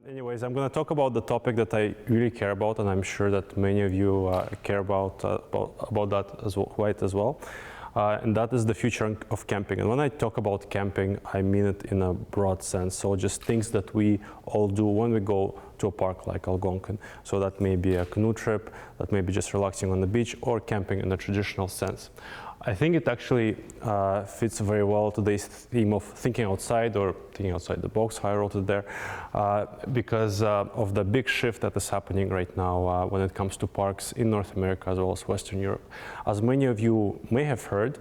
Anyways, I'm going to talk about the topic that I really care about, and I'm sure that many of you care about that as well, quite as well. And that is the future of camping. And when I talk about camping, I mean it in a broad sense. So just things that we all do when we go to a park like Algonquin. So that may be a canoe trip, that may be just relaxing on the beach, or camping in the traditional sense. I think it actually fits very well today's theme of thinking outside, or thinking outside the box, how I wrote it there, because of the big shift that is happening right now when it comes to parks in North America as well as Western Europe. As many of you may have heard,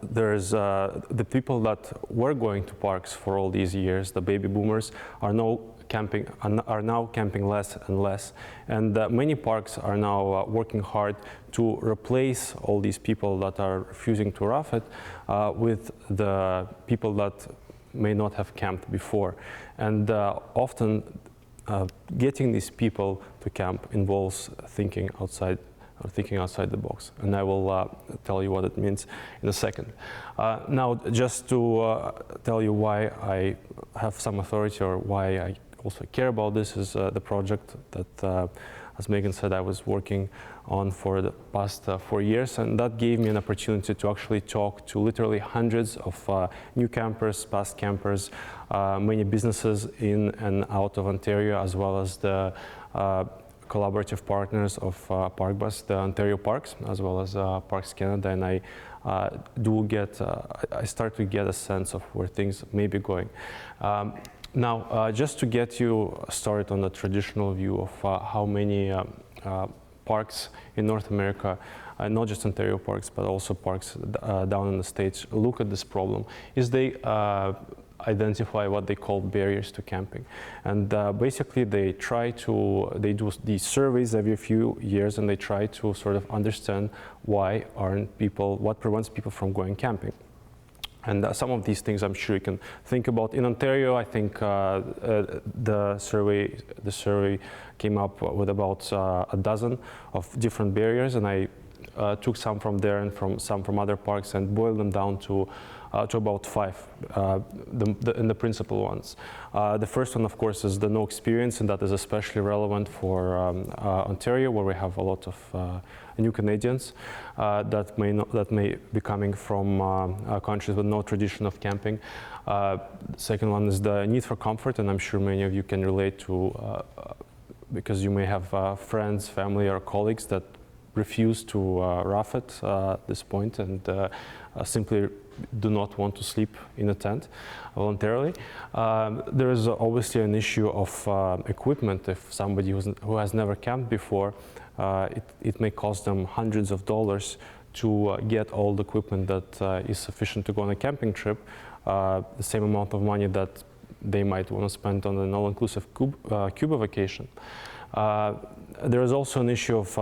there's the people that were going to parks for all these years, the baby boomers, are now camping less and less, and many parks are now working hard to replace all these people that are refusing to rough it with the people that may not have camped before. And often getting these people to camp involves thinking outside the box, and I will tell you what it means in a second. Now, just to tell you why I have some authority, or why I also care about this, is the project that, as Megan said, I was working on for the past 4 years, and that gave me an opportunity to actually talk to literally hundreds of new campers, past campers, many businesses in and out of Ontario, as well as the collaborative partners of Parkbus, the Ontario Parks, as well as Parks Canada, and I start to get a sense of where things may be going. Now, just to get you started on the traditional view of how many parks in North America, not just Ontario parks, but also parks down in the States, look at this problem, is they identify what they call barriers to camping. And basically they do these surveys every few years, and they try to sort of understand what prevents people from going camping. And some of these things I'm sure you can think about. In Ontario, I think the survey came up with about a dozen of different barriers, and I took some from there and some from other parks and boiled them down to about 5, the principal ones. The first one, of course, is the no experience, and that is especially relevant for Ontario, where we have a lot of new Canadians that may be coming from countries with no tradition of camping. The second one is the need for comfort, and I'm sure many of you can relate to, because you may have friends, family, or colleagues that refuse to rough it at this point, and simply do not want to sleep in a tent voluntarily. There is obviously an issue of equipment. If somebody who has never camped before, it may cost them hundreds of dollars to get all the equipment that is sufficient to go on a camping trip, the same amount of money that they might want to spend on an all-inclusive Cuba vacation. There is also an issue of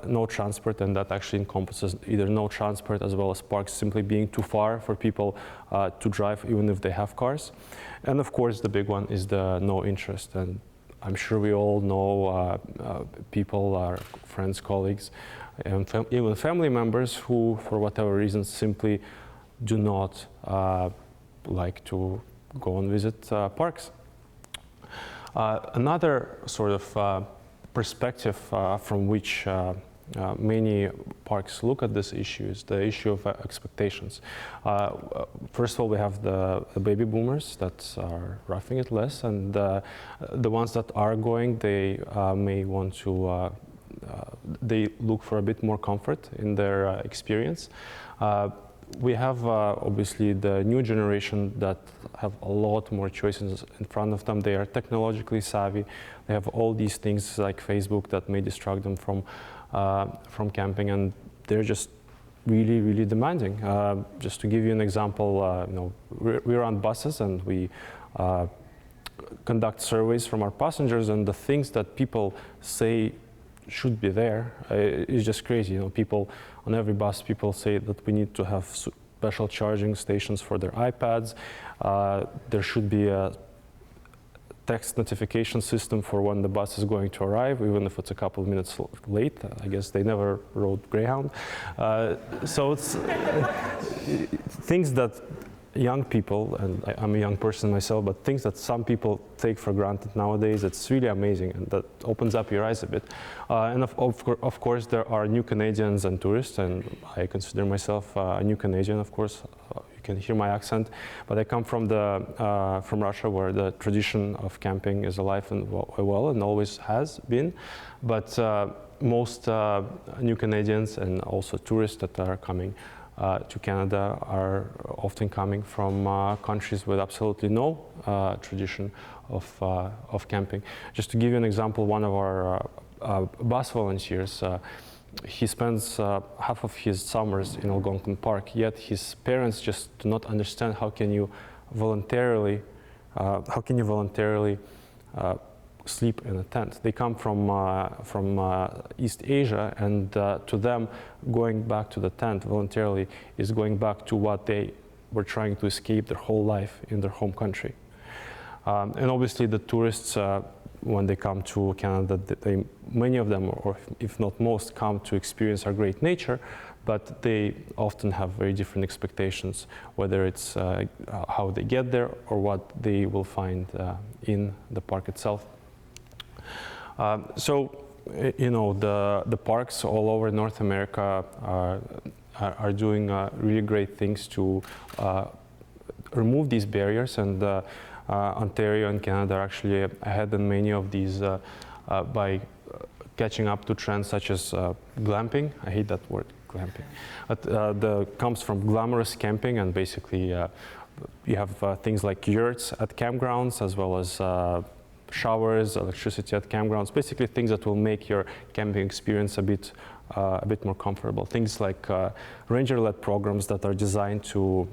no transport, and that actually encompasses either no transport as well as parks simply being too far for people to drive, even if they have cars. And of course, the big one is the no interest. And I'm sure we all know people, our friends, colleagues, and even family members who, for whatever reason, simply do not like to go and visit parks. Another sort of perspective from which many parks look at this issue is the issue of expectations. First of all, we have the baby boomers that are roughing it less, and the ones that are going, they may want to, they look for a bit more comfort in their experience. We have obviously the new generation that have a lot more choices in front of them. They are technologically savvy. They have all these things like Facebook that may distract them from camping, and they're just really, really demanding. Just to give you an example, we run buses, and we conduct surveys from our passengers, and the things that people say should be there is just crazy. People on every bus, people say that we need to have special charging stations for their iPads. There should be a text notification system for when the bus is going to arrive, even if it's a couple of minutes late. I guess they never rode Greyhound. So it's things that young people, and I'm a young person myself, but things that some people take for granted nowadays, it's really amazing, and that opens up your eyes a bit. And of course, there are new Canadians and tourists, and I consider myself a new Canadian, of course. You can hear my accent, but I come from Russia, where the tradition of camping is alive and well, and always has been. But most new Canadians and also tourists that are coming to Canada are often coming from countries with absolutely no tradition of camping. Just to give you an example, one of our bus volunteers, he spends half of his summers in Algonquin Park, yet his parents just do not understand how can you voluntarily sleep in a tent. They come from East Asia, and to them, going back to the tent voluntarily is going back to what they were trying to escape their whole life in their home country. And obviously the tourists, when they come to Canada, many of them, or if not most, come to experience our great nature, but they often have very different expectations, whether it's how they get there or what they will find in the park itself. So, you know, the parks all over North America are doing really great things to remove these barriers, and Ontario and Canada are actually ahead in many of these by catching up to trends such as glamping. I hate that word, glamping. But comes from glamorous camping, and basically you have things like yurts at campgrounds, as well as showers, electricity at campgrounds, basically things that will make your camping experience a bit more comfortable. Things like ranger-led programs that are designed to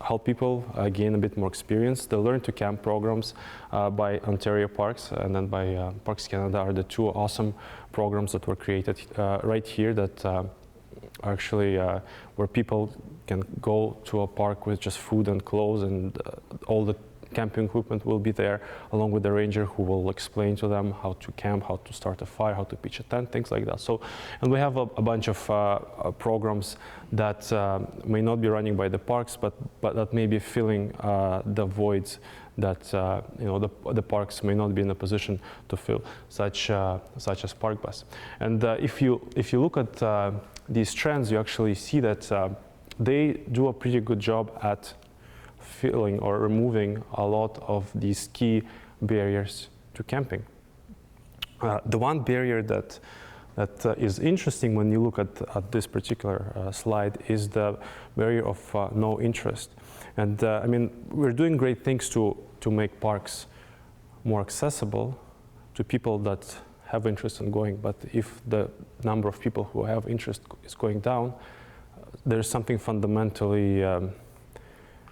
help people gain a bit more experience. The Learn to Camp programs by Ontario Parks and then by Parks Canada are the two awesome programs that were created right here, that are actually where people can go to a park with just food and clothes, and all the camping equipment will be there, along with the ranger who will explain to them how to camp, how to start a fire, how to pitch a tent, things like that. So, and we have a bunch of programs that may not be running by the parks, but that may be filling the voids that you know, the parks may not be in a position to fill, such as Parkbus. And if you look at these trends, you actually see that they do a pretty good job at filling or removing a lot of these key barriers to camping. The one barrier that is interesting when you look at this particular slide is the barrier of no interest. And I mean, we're doing great things to make parks more accessible to people that have interest in going, but if the number of people who have interest is going down, there's something fundamentally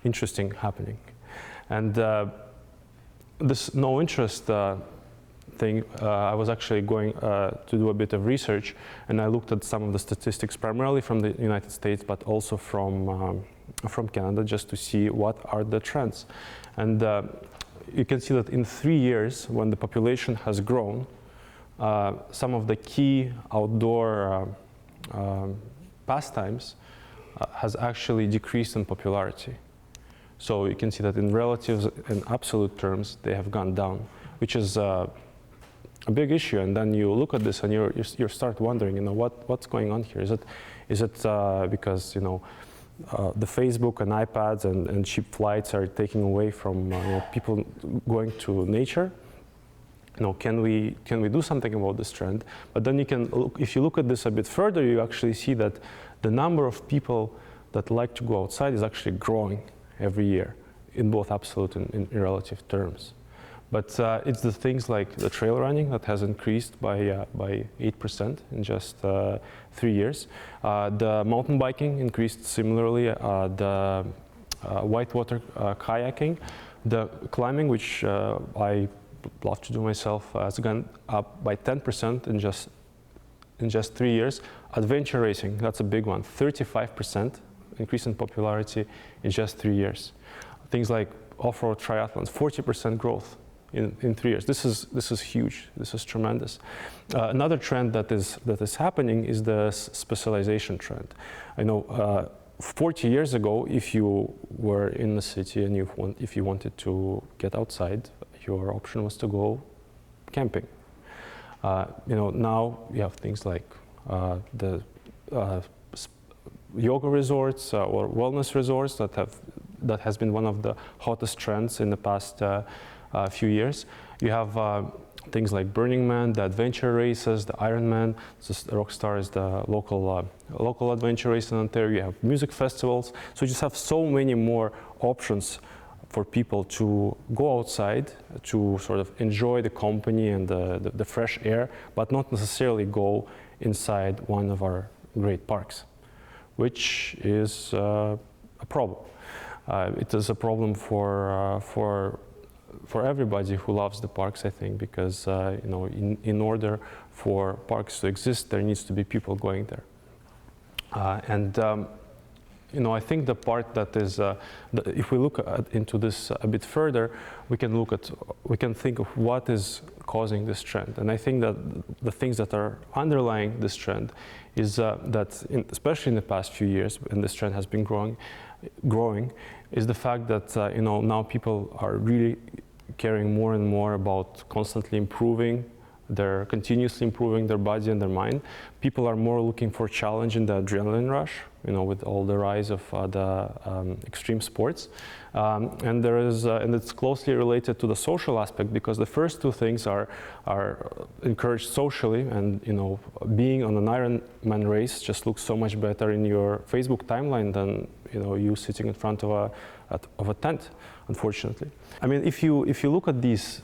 interesting happening. And this no interest thing, I was actually going to do a bit of research, and I looked at some of the statistics, primarily from the United States, but also from Canada, just to see what are the trends. And you can see that in 3 years, when the population has grown, some of the key outdoor pastimes has actually decreased in popularity. So you can see that in relative and absolute terms, they have gone down, which is a big issue. And then you look at this and you start wondering, you know, what's going on here? Is it because, you know, the Facebook and iPads and cheap flights are taking away from you know, people going to nature? You know, can we do something about this trend? But then you can look, if you look at this a bit further, you actually see that the number of people that like to go outside is actually growing every year, in both absolute and in relative terms. But it's the things like the trail running that has increased by 8% in just 3 years. The mountain biking increased similarly. The whitewater kayaking, the climbing, which I love to do myself, has gone up by 10% in just 3 years. Adventure racing, that's a big one, 35% increase in popularity in just 3 years. Things like off-road triathlons, 40% growth in 3 years. This is huge. This is tremendous. Another trend that is happening is the specialization trend. I know 40 years ago, if you were in the city and if you wanted to get outside, your option was to go camping. Now you have things like the yoga resorts or wellness resorts that has been one of the hottest trends in the past few years. You have things like Burning Man, the adventure races, the Ironman. Rockstar is the local adventure race in Ontario. You have music festivals. So you just have so many more options for people to go outside, to sort of enjoy the company and the fresh air, but not necessarily go inside one of our great parks, which is a problem. It is a problem for everybody who loves the parks, I think, because in order for parks to exist, there needs to be people going there. I think the part that is, if we look into this a bit further, we can think of what is causing this trend. And I think that the things that are underlying this trend is that, especially in the past few years, and this trend has been growing, is the fact that now people are really caring more and more about constantly continuously improving their body and their mind. People are more looking for challenge in the adrenaline rush, with all the rise of the extreme sports. And it's closely related to the social aspect, because the first two things are encouraged socially, and being on an Ironman race just looks so much better in your Facebook timeline than you sitting in front of a tent, unfortunately. I mean, if you look at these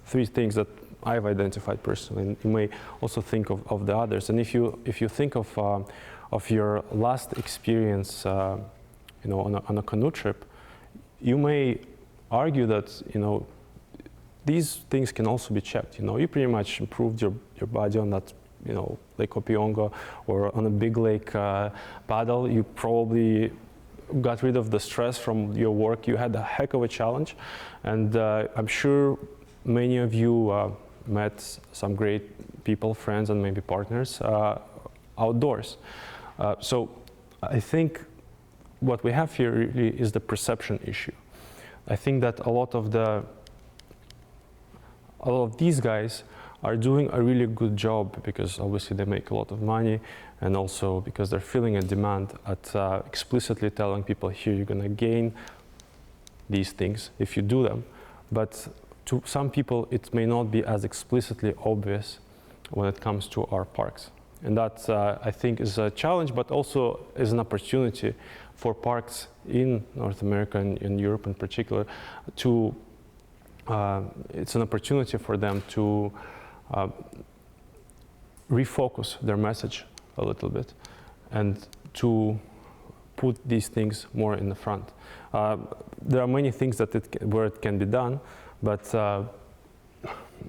three things that I've identified personally, and you may also think of the others. And if you think of your last experience, on a canoe trip, you may argue that these things can also be checked. You pretty much improved your body on that, Lake Opiongo or on a big lake paddle. You probably got rid of the stress from your work. You had a heck of a challenge, and I'm sure many of you met some great people, friends, and maybe partners outdoors. So I think what we have here really is the perception issue. I think that a lot of these guys are doing a really good job, because obviously they make a lot of money, and also because they're feeling a demand at explicitly telling people, here, you're going to gain these things if you do them. But to some people, it may not be as explicitly obvious when it comes to our parks. And that, I think, is a challenge, but also is an opportunity for parks in North America and in Europe in particular to, it's an opportunity for them to refocus their message a little bit and to put these things more in the front. There are many things where it can be done, but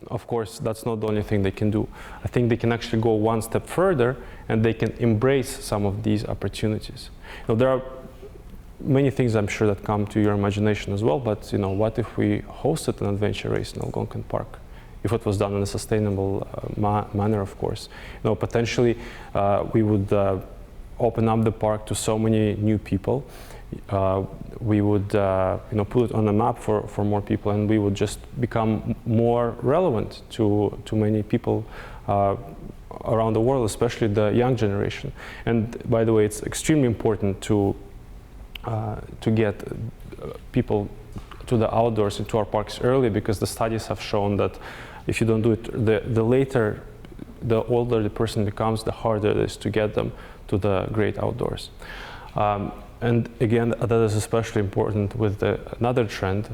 of course, that's not the only thing they can do. I think they can actually go one step further, and they can embrace some of these opportunities. There are many things, I'm sure, that come to your imagination as well, but what if we hosted an adventure race in Algonquin Park? If it was done in a sustainable manner, of course. Potentially we would open up the park to so many new people. We would put it on a map for more people, and we would just become more relevant to many people around the world, especially the young generation. And by the way, it's extremely important to get people to the outdoors and to our parks early, because the studies have shown that if you don't do it, the older the person becomes, the harder it is to get them to the great outdoors. And again, that is especially important with another trend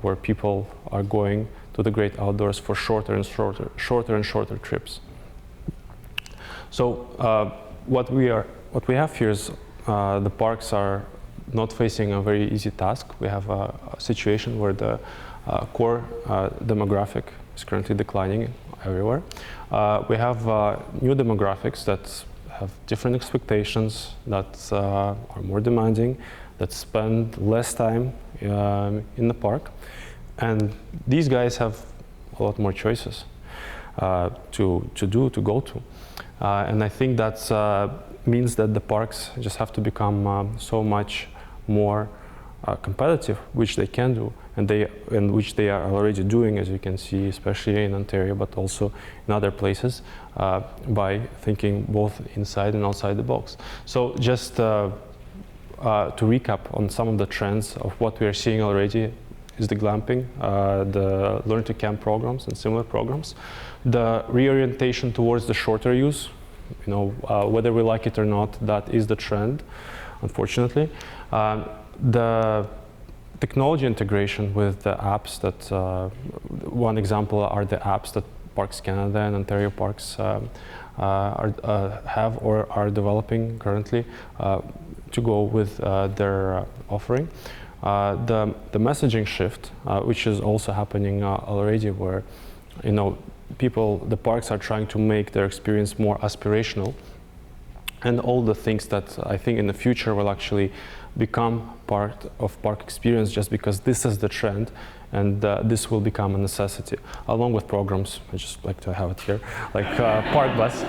where people are going to the great outdoors for shorter and shorter trips. So what we have here is the parks are not facing a very easy task. We have a situation where the core demographic is currently declining everywhere. We have new demographics that have different expectations, that are more demanding, that spend less time in the park. And these guys have a lot more choices. to go to. And I think that means that the parks just have to become so much more competitive, which they can do, and which they are already doing, as you can see, especially in Ontario, but also in other places, by thinking both inside and outside the box. So just to recap on some of the trends of what we are seeing already is the glamping, the learn to camp programs and similar programs, the reorientation towards the shorter use. You know, whether we like it or not, that is the trend, unfortunately. The technology integration with the apps that, one example are the apps that Parks Canada and Ontario Parks have or are developing currently to go with their offering. The messaging shift, which is also happening already, where, you know, the parks are trying to make their experience more aspirational, and all the things that I think in the future will actually become part of park experience, just because this is the trend, and this will become a necessity, along with programs. I just like to have it here, like Parkbus,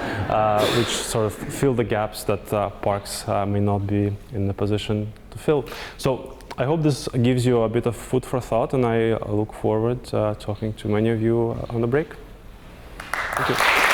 which sort of fill the gaps that parks may not be in a position to fill. So I hope this gives you a bit of food for thought, and I look forward to talking to many of you on the break. Thank you.